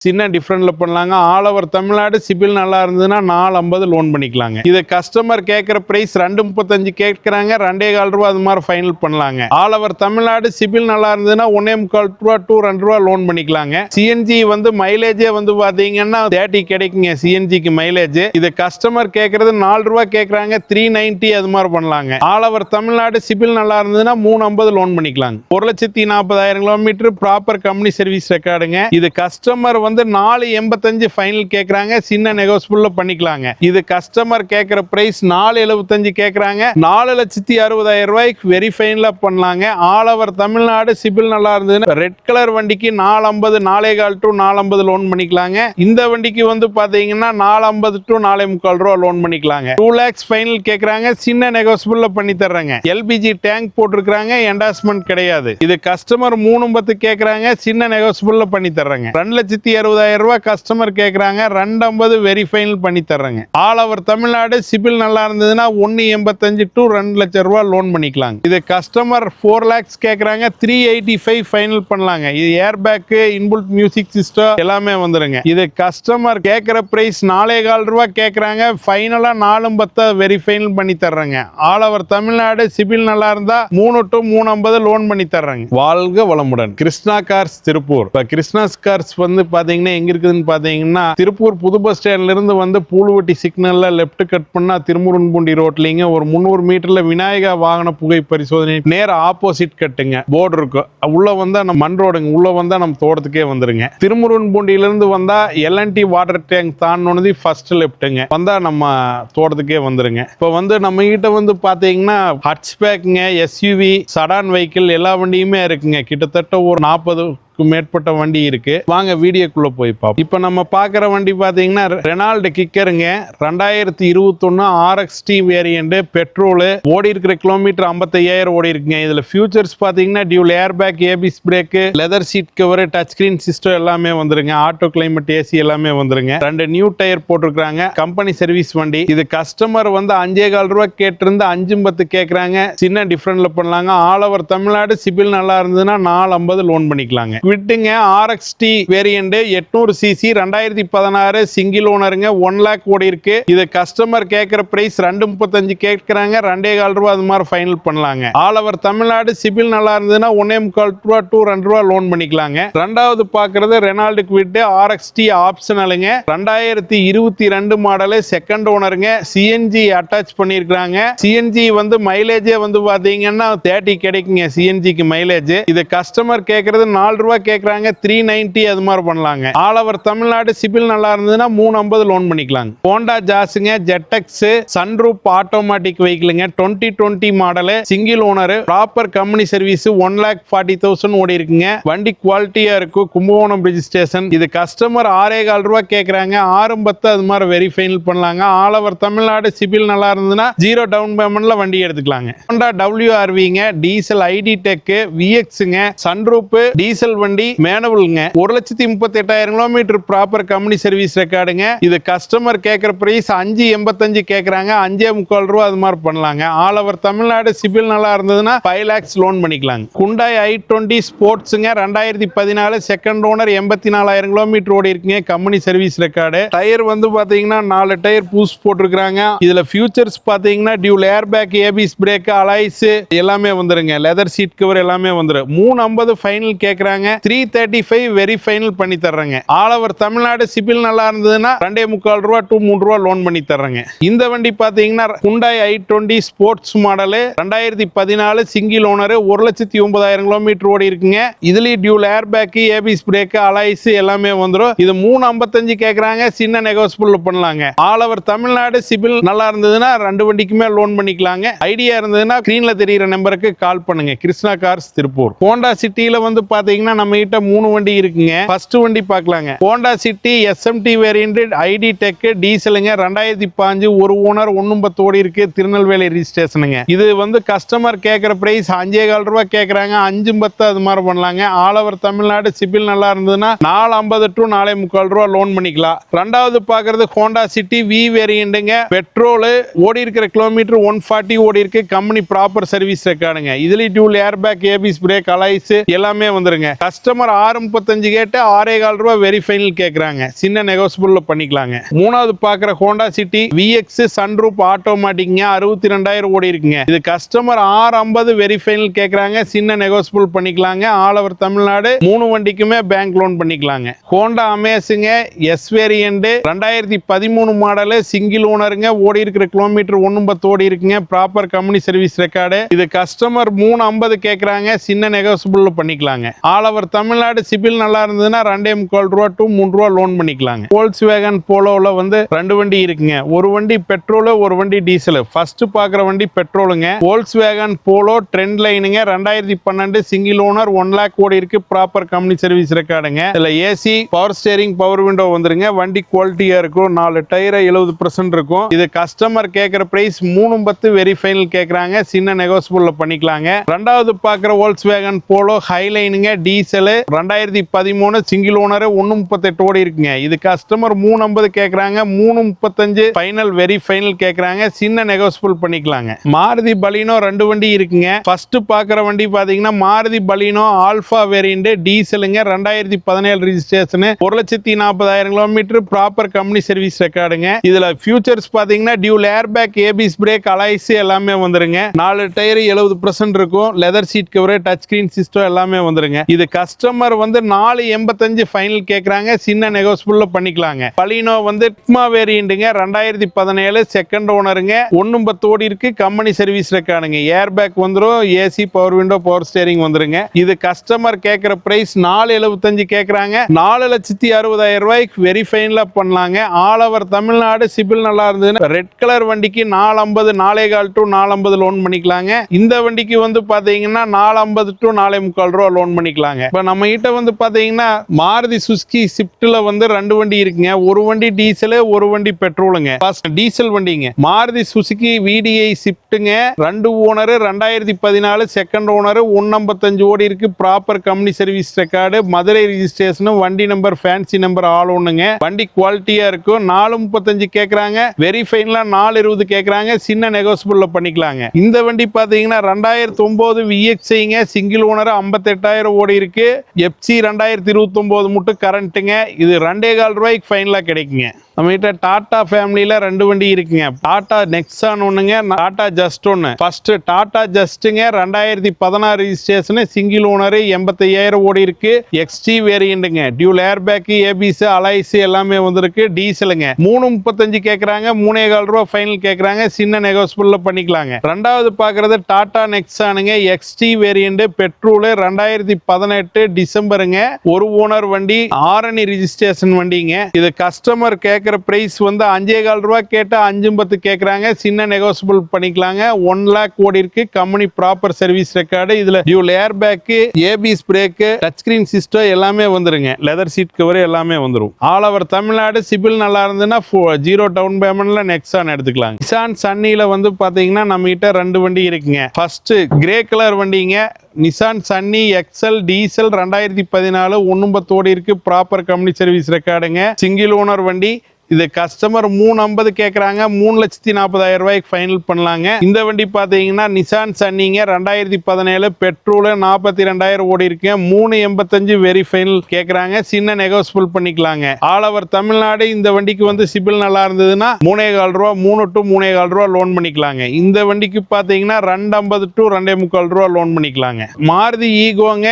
சின்ன டிஃபரெண்ட்ல பண்ணலாங்க. All over Tamil Nadu CIBIL நல்லா இருந்ததுன்னா 450 லோன் பண்ணிக்கலாங்க. இது கஸ்டமர் கேட்குற பிரைஸ் 235 கேட்குறாங்க, 2.25 ரூபா அது மாதிரி ஃபைனல் பண்ணலாங்க. ஆல் ஓவர் தமிழ்நாடு சிபில் நல்லா இருந்ததுன்னா 1.25 ரூபா to 2 ரூபா லோன் பண்ணிக்கலாங்க. சிஎன்ஜி வந்து மைலேஜே வந்து பாத்தீங்கன்னா 30 கிடைக்குங்க சிஎன்ஜிக்கு மைலேஜ். இது கஸ்டமர் கேட்கறது 4 ரூபா கேட்கறாங்க, 390 அது மாதிரி பண்ணலாங்க. ஆல் ஓவர் தமிழ்நாடு சிபில் நல்லா இருந்ததுன்னா 350 லோன் பண்ணிக்கலாங்க. 1,40,000 கிலோமீட்டர் ப்ராப்பர் கம்பெனி சர்வீஸ் ரெக்கார்டுங்க. இது கஸ்டமர் வந்து 485 ஃபைனல் கேக்குறாங்க, சின்ன நெகோசியபிள்ல பண்ணிக்கலாங்க. இது கஸ்டமர் கேக்குற பிரைஸ் 475 கேக்குறாங்க, 4,60,000 ரூபாய்க்கு வெரி ஃபைனலா பண்ணலாங்க. ஆல் ஓவர் தமிழ்நாடு சிபில் நல்லா இருந்ததுன்னா ரெட் கலர் வண்டிக்கு 450 4.25 to 450 லோன் பண்ணிக்கலாங்க. இந்த வண்டிக்கு வந்து பாத்தீங்கன்னா 450 to 4.25 ரூபா லோன் பண்ணிக்கலாங்க. 2 lakhs ஃபைனல் கேக்குறாங்க, சின்ன நெகோசியபிள்ல பண்ணி தர்றாங்க. எல்பிஜி டேங்க் போட்டிருக்காங்க, என்டாஸ்மெண்ட் கிடையாது. இது கஸ்டமர் 3.10 கேக்குறாங்க, சின்ன நெகோசியபிள்ல பண்ணி தர்றாங்க. 2,60,000 ரூபாய் கஸ்டமர் கேக்குறாங்க, 250 வெரி ஃபைனல் பண்ணி தர்றாங்க. ஆல் ஓவர் தமிழ்நாடு சிபில் நல்லா இருந்ததுன்னா 1.85 to 2 லட்சம் ரூபாய் லோன் பண்ணிக்கலாங்க. இது கஸ்டமர் 4 lakhs கேக்குறாங்க, 385 ஃபைனல் பண்ணலாங்க. இது air bag, inbuilt music system எல்லாமே வந்துருங்க. இது கஸ்டமர் கேக்குற பிரைஸ் 4.25 ரூபாய் கேக்குறாங்க, ஃபைனலா 4.10 வெரி ஃபைனல் பண்ணி தர்றாங்க. ஆல் ஓவர் தமிழ்நாடு சிபில் நல்லா இருந்தா 3 to 350 லோன் பண்ணி தர்றாங்க. வாழ்க வளமுடன். கிருஷ்ணா கார்ஸ் திருப்பூர். இப்ப கிருஷ்ணா கார்ஸ் வந்து பாத்தீங்கன்னா எங்க இருக்குதுன்னு பாத்தீங்கன்னா திருப்பூர் புது பஸ் ஸ்டாண்ட்ல இருந்து வந்து பூலுவட்டி சிக்னல்ல லெப்ட் கட் பண்ணா திருமுருன்பூண்டி ரோட்லீங்க ஒரு 300 மீட்டர்ல விநாயகா வாகன புகை பரிசோதனை நேர ஆப்போசிட் கட்டுங்க போர்டு இருக்கும். உள்ள வந்தா நம்ம மண் ரோடுங்க, உள்ள வந்தா நம்ம தோட்டத்துக்கே வந்துருங்க. திருமுருன்பூண்டியில இருந்து வந்தா எல்என்டி வாட்டர் டேங்க் தாண்டனது ஃபர்ஸ்ட் லெப்ட்டுங்க, வந்தா நம்ம தோட்டத்துக்கே வந்துருங்க. இப்ப வந்து நம்ம கிட்ட வந்து பாத்தீங்கன்னா ஹட்ச்பேக்குங்க, எஸ்யூவி, சடான் வெஹிக்கிள் எல்லா வண்டியுமே இருக்குங்க. கிட்டத்தட்ட ஒரு 40 மேற்பட்ட வண்டி இருக்கு. வாங்க வீடியோக்குள்ள போய் பார்ப்போம். இப்ப நம்ம பாக்குற வண்டி பாத்தீங்கன்னா ரெனால்ட் கிக்கருங்க, 2021 RXT வேரியன்ட், பெட்ரோல், ஓடி இருக்கிற கிலோமீட்டர் 55,000 ஓடி இருக்குங்க. இதுல ஃபியூச்சர்ஸ் பாத்தீங்கன்னா dual air bag, ABS brake, leather seat cover, touch screen system எல்லாமே வந்துருங்க. ஆட்டோ கிளைமேட் ஏசி எல்லாமே வந்துருங்க. 2 நியூ டயர் போட்டிருக்காங்க, கம்பெனி சர்வீஸ் வண்டி. இது கஸ்டமர் வந்து 5.25 ரூபாய் கேட்டிருந்து 5.10 கேக்குறாங்க, சின்ன டிஃபரெண்ட்ல பண்ணலாங்க. ஆல் ஓவர் தமிழ்நாடு சிபில் நல்லா இருந்ததுன்னா 450 லோன் பண்ணிக்கலாங்க. விட்டுங்க. RXT வேரியன்ட் 800 cc 2016 சிங்கிள் ஓனருங்க, 1 lakh ஓடி இருக்கு. இது கஸ்டமர் கேட்கிற பிரைஸ் 2.35 கேட்கறாங்க, 2.25 ரூபா அது மாதிரி ஃபைனல் பண்ணலாங்க. ஆல் ஓவர் தமிழ்நாடு சிபில் நல்லா இருந்ததுன்னா 1.25 ரூபா to 2 ரூபா லோன் பண்ணிக்கலாங்க. ரெண்டாவது பாக்குறது ரெனால்ட் குவிட் RXT ஆப்ஷனலுங்க, 2022 மாடல், செகண்ட் ஓனருங்க, சிஎன்ஜி அட்டாச் பண்ணிருக்காங்க. சிஎன்ஜி வந்து மைலேஜே வந்து பாத்தீங்கன்னா 30 கிடைக்குங்க சிஎன்ஜிக்கு மைலேஜ். இது கஸ்டமர் கேட்கறது 4 ரூபா கேக்குறாங்க, 390 அது மாதிரி பண்ணலாங்க. ஆல் ஓவர் தமிழ்நாடு சிபில் நல்லா இருந்ததுன்னா 350 லோன் பண்ணிக்கலாங்க. ஹோண்டா ஜாஸ்ங்க, ஜெட்டெக்ஸ், சன்ரூப் ஆட்டோமேட்டிக் வெஹிக்கிளுங்க, 2020 model, single owner, proper company service, 1,40,000 ஓடி இருக்குங்க. வண்டி குவாலிட்டியா இருக்கும், கும்பகோணம் ரெஜிஸ்ட்ரேஷன். இது கஸ்டமர் 6.25 ரூபா கேக்குறாங்க, 6.10 அது மாதிரி வெரி ஃபைனல் பண்ணலாங்க. ஆல் ஓவர் தமிழ்நாடு சிபில் நல்லா இருந்ததுன்னா 0 டவுன் பேமெண்ட்ல வண்டி எடுத்துக்கலாங்க. ஹோண்டா WRVங்க, டீசல், ஐடி டெக், விஎக்ஸ்ங்க, சன்ரூப், டீசல் வண்டி, மேனுவல்ங்க, 1,38,000 கிலோமீட்டர் ப்ராப்பர் கம்பெனி சர்வீஸ் ரெக்கார்டுங்க. இது கஸ்டமர் கேட்கிற பிரைஸ் 5.85 கேக்குறாங்க, 5.25 ரூபா அது மாதிரி பண்ணலாங்க. ஆல் ஓவர் தமிழ்நாடு சிபில் நல்லா இருந்ததுன்னா 5 lakhs லோன் பண்ணிக்கலாங்க. Hyundai i20 ஸ்போர்ட்ஸ்ங்க, 2014 second owner, 84,000 kilometre ஓடி இருக்குங்க, கம்பெனி சர்வீஸ் ரெக்கார்டு. டயர் வந்து பாத்தீங்கன்னா 4 டயர் பூஸ் போட்டிருக்காங்க. இதுல ஃபியூச்சர்ஸ் பாத்தீங்கன்னா dual air bag, ABS brake, alloys எல்லாமே வந்துருங்க. லெதர் சீட் கவர் எல்லாமே வந்துரும். 350 ஃபைனல் கேக்குறாங்க, 335 வெரி ஃபைனல் பண்ணி தர்றாங்க. ஆல் ஓவர் தமிழ்நாடு சிபில் நல்லா இருந்ததுன்னா 2.25 ரூபா to 3 ரூபா லோன் பண்ணி தர்றாங்க. இந்த வண்டி பாத்தீங்கன்னா Hyundai i20 sports model, 2014 single owner, 1,09,000 kilometre ஓடி இருக்குங்க. இதுல dual air bag, ABS brake, alloys எல்லாமே வந்துரும். இது 355 கேக்குறாங்க, சின்ன நெகோசியபிள் பண்ணலாங்க. ஆல் ஓவர் தமிழ்நாடு சிபில் நல்லா இருந்ததுன்னா 2 வண்டிக்குமே லோன் பண்ணிக்கலாங்க. ஐடியா இருந்ததுன்னா ஸ்கிரீன்ல தெரியுற நம்பருக்கு கால் பண்ணுங்க. கிருஷ்ணா கார்ஸ் திருப்பூர். ஹோண்டா சிட்டில வந்து பாத்தீங்கன்னா நம்ம கிட்ட 3 வண்டி இருக்குங்க. ஃபர்ஸ்ட் வண்டி பார்க்கலாங்க. Honda City SMT variant, iDTEC, டீசலுங்க, 2015 ஒரு ஓனர், 1.10 ஓடி இருக்கு, திருநெல்வேலி ரெஜிஸ்ட்ரேஷனுங்க. இது வந்து கஸ்டமர் கேட்கிற பிரைஸ் 5.25 ரூபா கேக்குறாங்க, 5.10 அது மாதிரி பண்ணலாங்க. ஆல் ஓவர் தமிழ்நாடு சிபில் நல்லா இருந்ததுன்னா 450 to 4.25 ரூபா லோன் பண்ணிக்கலாம். ரெண்டாவது பாக்குறது ஹோண்டா சிட்டி V வேரியன்ட்ங்க, பெட்ரோல், ஓடி இருக்கிற கிலோமீட்டர் 140 ஓடி இருக்கு, கம்பெனி ப்ராப்பர் சர்வீஸ் ரெக்கார்டுங்க. இதுல dual air bag, ABS brake, alloys எல்லாமே வந்துருங்க. கஸ்டமர் 635 கேட்டு 6.25 ரூபா வெரி ஃபைனல் கேட்கறாங்க, சின்ன நெகோசியபிள்ல பண்ணிக்கலாங்க. மூணாவது பாக்குற ஹோண்டா சிட்டி விஎக்ஸ் சன்ரூப் ஆட்டோமேட்டிக்ங்க 62,000 ஓடி இருக்குங்க. இது கஸ்டமர் 650 வெரி ஃபைனல் கேட்கறாங்க, சின்ன நெகோசியபிள் பண்ணிக்கலாங்க. ஆல் ஓவர் தமிழ்நாடு 3 வண்டிக்குமே பேங்க் லோன் பண்ணிக்கலாங்க. ஹோண்டா அமேஸுங்க எஸ் வேரியன்ட் 2013 மாடலு சிங்கிள் ஓனருங்க, ஓடி இருக்கிற கிலோமீட்டர் 110 ஓடி இருக்குங்க, ப்ராப்பர் கம்பெனி சர்வீஸ் ரெக்கார்டு. இது கஸ்டமர் 350 கேட்கறாங்க, சின்ன நெகோசியபிள் பண்ணிக்கலாங்க. ஆல் ஓவர் தமிழ்நாடு சிபில் நல்லா இருந்ததுன்னா 2.25 ரூபா டு 3 ரூபா லோன் பண்ணிக்கலாங்க. Volkswagen போலோல வந்து 2 வண்டி இருக்குங்க, ஒரு வண்டி பெட்ரோல் ஒரு வண்டி டீசல். ஃபர்ஸ்ட் பாக்குற வண்டி பெட்ரோலுங்க, Volkswagen போலோ ட்ரெண்ட் லைனுங்க 2012 சிங்கிள் ஓனர் 1 லாக் ஓடி இருக்கு, ப்ராப்பர் கம்பெனி சர்வீஸ் ரெக்கார்டுங்க. இதுல AC power steering power window வந்துருங்க, வண்டி குவாலிட்டியா இருக்கும், 4 டயர் 70% இருக்கும். இது கஸ்டமர் கேட்கிற பிரைஸ் 310 வெரி ஃபைனல் கேட்கறாங்க, சின்ன நெகோசியபிள்ல பண்ணிக்கலாங்க. ரெண்டாவது பாக்குற Volkswagen போலோ ஹைலைனுங்க டீசல் 2013 சிங்கிள் ஓனர் 138 ஓடி இருக்குங்க. இது கஸ்டமர் 350 கேட்கறாங்க, 335 ஃபைனல் வெரி ஃபைனல் கேட்கறாங்க, சின்ன நெகோசியபிள் பண்ணிக்கலாங்க. மாருதி பலினோ 2 வண்டி இருக்குங்க. ஃபர்ஸ்ட் பாக்குற வண்டி பாத்தீங்கன்னா மாருதி பலினோ ஆல்பா வேரியன்ட் டீசலுங்க 2017 registration 1,40,000 kilometre, proper company service ரெக்கார்டுங்க. இதுல ஃபியூச்சர்ஸ் பாத்தீங்கன்னா dual air bag ABS brake alloys எல்லாமே வந்துருங்க, 4 டயர் 70% இருக்கும், leather seat cover touch screen system எல்லாமே வந்துருங்க. இது கஸ்டமர் வந்து 485 ஃபைனல் கேட்கறாங்க, சின்ன நெகோசியபிள்ல பண்ணிக்கலாங்க. பலினோ வந்து டிக்மா வேரியன்ட்ங்க 2017 செகண்ட் ஓனருங்க, 110 ஓடி இருக்கு, கம்பெனி சர்வீஸ் ரெக்கார்டுங்க. ஏர் பேக் வந்துரும், AC power window power steering வந்துருங்க. இது கஸ்டமர் கேட்கிற பிரைஸ் 475 கேட்கறாங்க, 4,60,000 ரூபாய்க்கு வெரி ஃபைனலா பண்ணலாங்க. ஆல் ஓவர் தமிழ்நாடு சிபில் நல்லா இருந்ததுன்னா ரெட் கலர் வண்டிக்கு 450 4.25 டு 450 லோன் பண்ணிக்கலாங்க. இந்த வண்டிக்கு வந்து பாத்தீங்கன்னா 450 டு 4.25 ரூபா லோன் பண்ணிக்கலாங்க. இப்ப நம்ம கிட்ட வந்து பாத்தீங்கன்னா மாருதி சுசுகி ஸ்விஃப்ட்ல வந்து 2 வண்டி இருக்குங்க, ஒரு வண்டி டீசல் ஒரு வண்டி பெட்ரோலுங்க. ஃபர்ஸ்ட் டீசல் வண்டிங்க மாருதி சுசுகி விடிஐ ஸ்விஃப்ட்ங்க, 2 ஓனர் 2014 செகண்ட் ஓனர் 155 ஓடி இருக்கு, proper company service record, Madurai registration, வண்டி நம்பர் ஃபேன்சி நம்பர் ஆல் ஒண்ணுங்க, வண்டி குவாலிட்டியா இருக்கும். 435 கேக்குறாங்க, வெரி ஃபைனலா 420 கேக்குறாங்க, சின்ன நெகோசியபிள்ல பண்ணிக்கலாங்க. இந்த வண்டி பாத்தீங்கன்னா 2009 விஎக்ஸ்ஐங்க சிங்கிள் ஓனர் 58,000 ஓடி இருக்கு, எஃப்சி 2029 மட்டும் கரண்ட்டுங்க. இது 2.25 ரூபாய்க்கு ஃபைனலா கிடைக்குங்க. நம்ம கிட்ட டாடா ஃபேமிலியில 2 வண்டி இருக்குங்க, டாடா நெக்ஸான் ஒண்ணுங்க, டாடா ஜஸ்ட் ஒன்னு. ஃபர்ஸ்ட் டாடா ஜஸ்ட்ங்க 2016 ரெஜிஸ்ட்ரேஷன் சிங்கிள் ஓனர் 85,000 ஓடி இருக்கு, எக்ஸ்டி வேரியன்ட்ங்க, dual air bag ABS alloys எல்லாமே வந்திருக்கு, டீசலுங்க. 335 கேக்குறாங்க, 3.25 ரூபா ஃபைனல் கேக்குறாங்க, சின்ன நெகோசியபிள்ல பண்ணிக்கலாங்க. ரெண்டாவது பாக்குறது டாடா நெக்ஸானுங்க எக்ஸ்டி வேரியன்ட் பெட்ரோல் 2018 டிசம்பருங்க, ஒரு ஓனர் வண்டி, ஆரணி ரெஜிஸ்ட்ரேஷன் வண்டிங்க. இது கஸ்டமர் கேக்குற பிரைஸ் வந்து 5.25 ரூபா கேட்டு 5.10 கேக்குறாங்க, சின்ன நெகோசியபிள் பண்ணிக்கலாங்க. 1 லாக் ஓடி இருக்கு, கம்பெனி ப்ராப்பர் சர்வீஸ் ரெக்கார்டு. இதுல dual air bag ABS break touch screen system எல்லாமே வந்துருங்க, லெதர் சீட் கவர் எல்லாமே வந்துரும். ஆல் ஓவர் தமிழ்நாடு சிபில் நல்லா இருந்ததுன்னா 0 டவுன் பேமெண்ட்ல நெக்ஸான் எடுத்துக்கலாம். நிசான் சன்னில வந்து பாத்தீங்கன்னா நம்ம கிட்ட 2 வண்டி இருக்குங்க. ஃபர்ஸ்ட் கிரே கலர் வண்டிங்க நிசான் சன்னி எக்ஸல் டீசல் 2014 150 ஓடி இருக்கு, ப்ராப்பர் கம்பெனி சர்வீஸ் ரெக்கார்டுங்க, சிங்கிள் ஓனர் வண்டி. இது கஸ்டமர் 350 கேக்குறாங்க, 3,40,000 ரூபாய்க்கு ஃபைனல் பண்ணலாங்க. இந்த வண்டி பாத்தீங்கன்னா நிசான் சன்னிங்க 2017 பெட்ரோல் 42,000 ஓடி இருக்கு, 385 வெரி ஃபைனல் கேக்குறாங்க, சின்ன நெகோசியபிள் பண்ணிக்கலாங்க. ஆல் ஓவர் தமிழ்நாடு இந்த வண்டிக்கு வந்து சிபில் நல்லா இருந்ததுன்னா 3.25 ரூபா 3 டு 3.25 ரூபா லோன் பண்ணிக்கலாங்க. இந்த வண்டிக்கு பாத்தீங்கன்னா 250 டு 2.25 ரூபா லோன் பண்ணிக்கலாங்க. மாருதி ஈகோங்க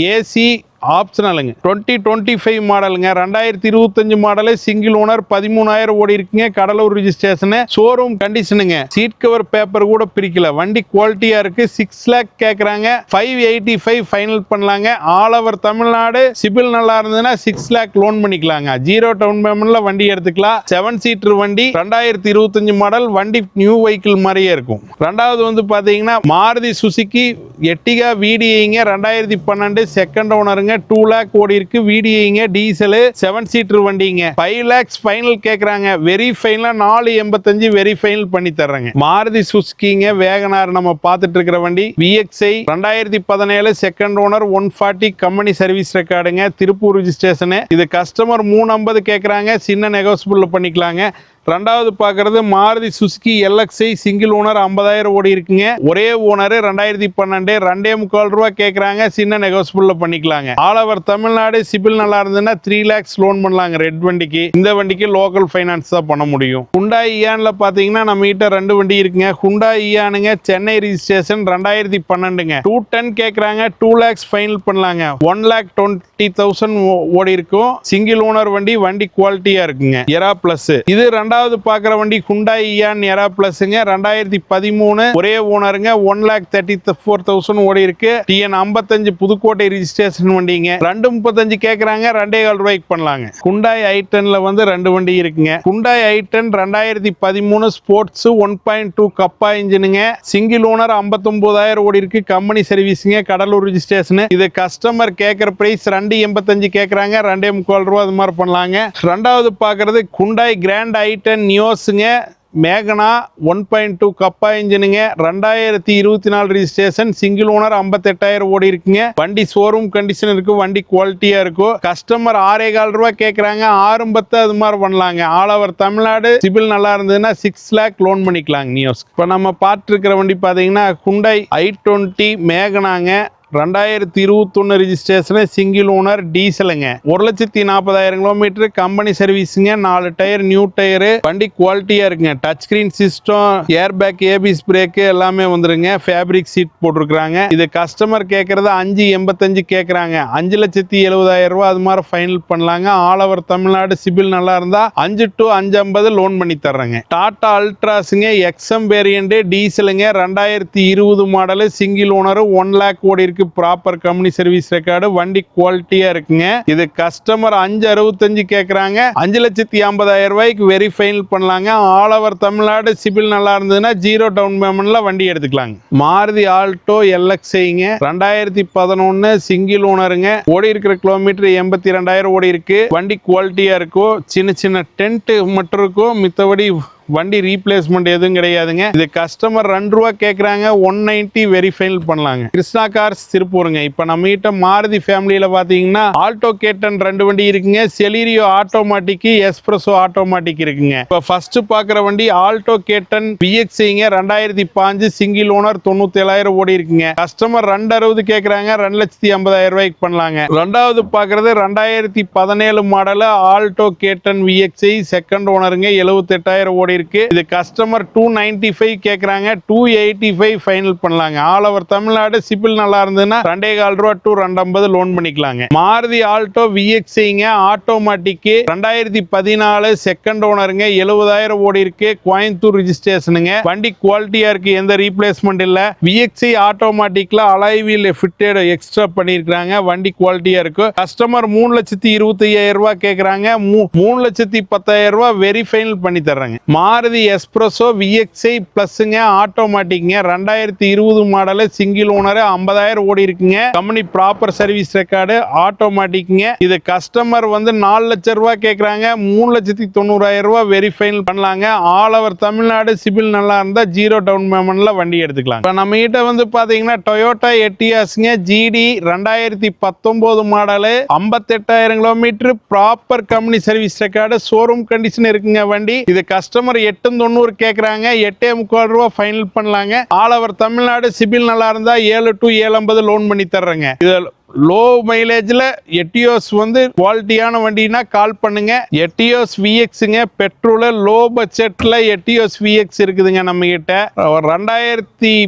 ஏசி ஆப்ஷனலுங்க 2025 மாடலுங்க, 2025 மாடலு சிங்கிள் ஓனர் 13,000 ஓடி இருக்குங்க, கடலூர் ரெஜிஸ்ட்ரேஷன், ஷோரூம் கண்டிஷனுங்க, சீட் கவர் பேப்பர் கூட பிரிக்கல, வண்டி குவாலிட்டியா இருக்கு. 6 லாக் கேக்குறாங்க, 585 ஃபைனல் பண்ணலாங்க. ஆல் ஓவர் தமிழ்நாடு சிபில் நல்லா இருந்ததுன்னா 6 லாக் லோன் பண்ணிக்கலாங்க, 0 டவுன் பேமெண்ட்ல வண்டி எடுத்துக்கலாம். 7 சீட்டர் வண்டி 2025 மாடல், வண்டி நியூ வெஹிக்கிள் மாதிரியே இருக்கும். ரெண்டாவது வந்து பாத்தீங்கன்னா மாருதி சுசுகி எட்டிகா விடிஐங்க 2012 செகண்ட் ஓனருங்க, 2 லாக் ஓடி இருக்கு, விடிஐங்க டீசல் 7 சீட்டர் வண்டிங்க, 5 லாக்ஸ் ஃபைனல் கேக்குறாங்க, வெரி ஃபைனலா 485 வெரி ஃபைனல் பண்ணி தர்றாங்க. மாருதி சுசுகிங்க வேகனார் நம்ம பார்த்துட்டு இருக்கிற வண்டி VXI 2017 second owner 140 company service ரெக்கார்டுங்க, திருப்பூர் ரெஜிஸ்ட்ரேஷன். இது கஸ்டமர் 350 கேக்குறாங்க, சின்ன நெகோசியபிள் பண்ணிக்கலாங்க. ரெண்டாவது பாக்குறது Maruti Suzuki LXi single owner 50,000 ஓடி இருக்குங்க. ஒரே ஓனர் 2012 2.25 கேக்குறாங்க. சின்ன நெகோசியபிள் பண்ணிக்கலாங்க. ஆல் ஓவர் தமிழ்நாடு சிபில் நல்லா இருந்ததுன்னா 3 lakhs லோன் பண்ணலாங்க. ரெட் வண்டிக்கு. இந்த வண்டிக்கு லோக்கல் ஃபைனான்ஸ் தான் பண்ண முடியும். Hyundai Eonல பாத்தீங்கன்னா நம்ம கிட்ட 2 வண்டி இருக்குங்க. Hyundai Eonங்க சென்னை ரெஜிஸ்ட்ரேஷன் 2012ங்க. 210 கேக்குறாங்க. 2 lakhs ஃபைனல் பண்ணலாங்க. 1,20,000 ஓடி இருக்கும். சிங்கிள் ஓனர் வண்டி குவாலிட்டியா இருக்குங்க. எரா பிளஸ். இது ரெண்டாவது பாக்குற வண்டி Hyundai Eon எரா பிளஸ்ங்க. 2013 ஒரே ஓனருங்க. 1,34,000 ஓடி இருக்கு. TN 55 புதுக்கோட்டை ரெஜிஸ்ட்ரேஷன் வண்டிங்க. 2.35 கேக்குறாங்க. 2.25 ரூபாய்க்கு பண்ணலாங்க. Hyundai i10ல வந்து 2 வண்டி இருக்குங்க. Hyundai i10 2013 ஸ்போர்ட்ஸ் 1.2 கப்பா இன்ஜினுங்க. சிங்கிள் ஓனர் 59,000 ஓடி இருக்கு. கம்பெனி சர்வீஸ்ங்க. கடலூர் ரெஜிஸ்ட்ரேஷன். இது கஸ்டமர் கேக்குற பிரைஸ் 2.85 கேக்குறாங்க. 2.25 ரூபாய் அது மாதிரி பண்ணலாங்க. ரெண்டாவது பாக்குறது Hyundai Grand i10 நியோஸ்ங்க. மேகனா 1.2 கப்பா இன்ஜினுங்க. 2024 ரெஜிஸ்ட்ரேஷன். சிங்கிள் ஓனர் 58,000 ஓடி இருக்குங்க. வண்டி ஷோரூம் கண்டிஷன் இருக்கு. வண்டி குவாலிட்டியா இருக்கும். கஸ்டமர் 6.25 ரூபாய் கேக்குறாங்க. 6.10 அது மாதிரி பண்ணலாங்க. ஆல் ஓவர் தமிழ்நாடு சிபில் நல்லா இருந்ததுன்னா 6 lakh லோன் பண்ணிக்கலாங்க நியோஸ். இப்போ நம்ம பார்த்து இருக்கிற வண்டி பாத்தீங்கன்னா Hyundai i20 மேகனாங்க. 2021 ரெஜிஸ்ட்ரேஷன். சிங்கிள் ஓனர் டீசலுங்க. 1,40,000 கிலோமீட்டர். கம்பெனி சர்வீஸுங்க. 4 டயர் நியூ டயரு. வண்டி குவாலிட்டியா இருக்குங்க. Touch screen system, air back, ABS brake எல்லாமே வந்துருங்க. ஃபேப்ரிக் சீட் போட்டிருக்காங்க. இது கஸ்டமர் கேட்கறது 5.85 கேட்கறாங்க. 5,70,000 ரூபாய் அது மாதிரி ஃபைனல் பண்ணலாங்க. ஆல் ஓவர் தமிழ்நாடு சிபில் நல்லா இருந்தா 5 to 5.50 லோன் பண்ணி தர்றாங்க. டாடா அல்ட்ராஸுங்க. XM வேரியன்ட் டீசலுங்க. 2020 மாடல். சிங்கிள் ஓனர் 1 lakh ஓடி இருக்கு. Proper company service record. வண்டி குவாலிட்டியா இருக்குங்க. இது கஸ்டமர் 5.65 கேக்குறாங்க. 5,50,000 ரூபாய்க்கு வெரி ஃபைனல் பண்ணலாங்க. ஆல் ஓவர் தமிழ்நாடு சிபில் நல்லா இருந்ததுன்னா 0 டவுன் பேமெண்ட்ல வண்டி எடுத்துக்கலாங்க. மாருதி ஆல்டோ LXiங்க. 2011 சிங்கிள் ஓனருங்க. ஓடி இருக்கிற கிலோமீட்டர் 82,000 ஓடி இருக்கு. வண்டி குவாலிட்டியா இருக்கும். சின்ன சின்ன டென்ட் மட்டும் இருக்கும். மித்தபடி வண்டி ரீப்ளேஸ்மெண்ட் எதுவும் கிடையாதுங்க. இது கஸ்டமர் 2 ரூபாய் கேக்குறாங்க. 190 வெரி ஃபைனல் பண்ணலாங்க. கிருஷ்ணா கார்ஸ் திருப்பூருங்க. இப்ப நம்ம கிட்ட மாருதி ஃபேமிலியில பாத்தீங்கன்னா ஆல்டோ கேட்டன் 2 வண்டி இருக்குங்க. செலீரியோ ஆட்டோமேட்டிக், எஸ்பிரஸோ ஆட்டோமேட்டிக் இருக்குங்க. இப்ப ஃபர்ஸ்ட் பாக்குற வண்டி ஆல்டோ கேட்டன் VXiங்க. 2005 சிங்கிள் ஓனர் 97,000 ஓடி இருக்குங்க. கஸ்டமர் 260 கேக்குறாங்க. 2,50,000 ரூபாய்க்கு பண்ணலாங்க. ரெண்டாவது பாக்குறது 2017 மாடல் ஆல்டோ கேட்டன் VXi செகண்ட் ஓனருங்க. 78,000 ஓடி இருக்கு. இது கஸ்டமர் 295 கேக்குறாங்க. 285 ஃபைனல் பண்ணலாங்க. ஆல் ஓவர் தமிழ்நாடு சிபில் நல்லா இருந்ததுன்னா 2.25 ரூபாய் to 2.50 லோன் பண்ணிக்கலாங்க. மாருதி ஆல்டோ VXiங்க. ஆட்டோமேட்டிக் 2014 செகண்ட் ஓனருங்க. 70,000 ஓடி இருக்கு. கோயம்புத்தூர் ரெஜிஸ்ட்ரேஷனுங்க. வண்டி குவாலிட்டியா இருக்கு. எந்த ரீப்ளேஸ்மெண்ட் இல்ல. VXi ஆட்டோமேட்டிக்ல அலாய் வீல் ஃபிட்டட் எக்ஸ்ட்ரா பண்ணிருக்காங்க. வண்டி குவாலிட்டியா இருக்கு. கஸ்டமர் 3,25,000 ரூபாய் கேக்குறாங்க. 3,10,000 ரூபாய் வெரி ஃபைனல் பண்ணி தர்றாங்க. மாருதி எஸ்பிரஸோ VXi பிளஸ்ங்க. ஆட்டோமேட்டிக்ங்க. 2020 மாடல். சிங்கிள் ஓனர் 50,000 ஓடி இருக்குங்க. Company proper service record. ஆட்டோமேட்டிக்ங்க. இது கஸ்டமர் வந்து 4 லட்சம் ரூபாய் கேக்குறாங்க. 3,90,000 ரூபாய் வெரி ஃபைனல் பண்ணலாங்க. ஆல் ஓவர் தமிழ்நாடு சிபில் நல்லா இருந்தா 0 டவுன் பேமெண்ட்ல வண்டி எடுத்துக்கலாம். இப்ப நம்ம கிட்ட வந்து பாத்தீங்கன்னா டொயோட்டா எட்டியாஸ்ங்க. GD 2019 model. 58,000 kilometre. Proper company service record. Showroom condition இருக்குங்க வண்டி. இது கஸ்டமர் 8.90 கேக்குறாங்க. 8.25 ரூபாய் ஃபைனல் பண்ணலாங்க. ஆல் ஓவர் தமிழ்நாடு சிபில் நல்லா இருந்தா 7 to 7.50 லோன் பண்ணி தர்றேங்க. இது லோ மைலேஜ்ல எட்டியோஸ் வந்து குவாலிட்டியான வண்டினா கால் பண்ணுங்க. எட்டியோஸ் VXங்க. பெட்ரோல் லோ பட்ஜெட்ல எட்டியோஸ் VX இருக்குதுங்க நம்ம கிட்ட. 2026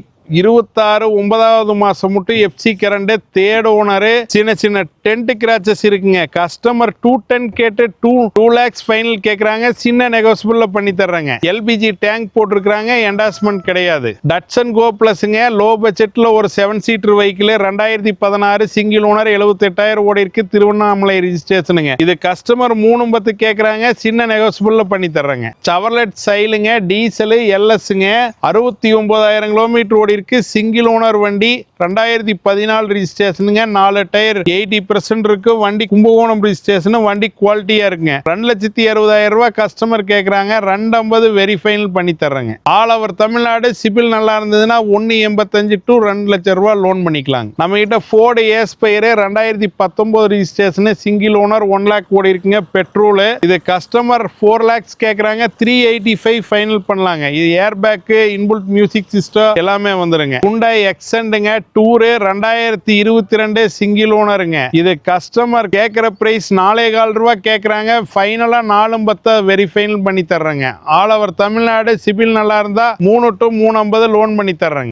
9வது மாசம் மட்டும் FC கரண்ட் தேர்ட் ஓனர். சின்ன சின்ன டென்ட் கிராச்சஸ் இருக்குங்க. கஸ்டமர் 210 கேட்டு 2 lakhs ஃபைனல் கேக்குறாங்க. சின்ன நெகோசியபிள்ல பண்ணி தர்றாங்க. LPG டேங்க் போட்டுருக்காங்க. என்டாஸ்மெண்ட் கிடையாது. டட்சன் கோ பிளஸ்ங்க. லோ பட்ஜெட்ல ஒரு 7 சீட்டர் வெஹிக்கிள். 2016 single owner. 78,000 ஓடி இருக்கு. திருவண்ணாமலை ரெஜிஸ்ட்ரேஷனுங்க. இது கஸ்டமர் 3.10 கேக்குறாங்க. சின்ன நெகோசியபிள்ல பண்ணி தர்றாங்க. செவர்லெட் சைலுங்க. டீசல் LSங்க. 69,000 கிலோமீட்டர் ஓடி ஓடிருக்கு. சிங்கிள் ஓனர் வண்டி, 2014 ரிஜிஸ்ட்ரேஷனுங்க. 4 டயர் 80% இருக்கு. வண்டி கும்பகோணம் ரிஜிஸ்ட்ரேஷன். வண்டி குவாலிட்டியா இருக்குங்க. 2,60,000 ரூபாய் கஸ்டமர் கேட்கறாங்க. 250 வெரி ஃபைனல் பண்ணி தர்றேங்க. All over Tamil Nadu. சிபில் நல்லா இருந்ததுன்னா 1.85 to 2 லட்சம் ரூபாய் லோன் பண்ணிக்கலாங்க. நம்ம கிட்ட Ford Aspire 2019 registration, single owner, 1 lakh ஓடி இருக்குங்க. பெட்ரோல். இது கஸ்டமர் 4 லேக்ஸ் கேட்கறாங்க. 385 ஃபைனல் பண்ணலாங்க. இது air bag, inbuilt music system எல்லாமே வந்துருங்க. Hyundai Accentங்க. டூர் 2022 சிங்கிள் ஓனருங்க. இது கஸ்டமர் கேட்கிற பிரைஸ் 4.25 ரூபாய் கேட்கறாங்க. ஃபைனலா 4.10 வெரி ஃபைனல் பண்ணி தர்றேங்க. All over Tamil Nadu. சிபில் நல்லா இருந்தா 3 to 350 லோன் பண்ணி தர்றேங்க.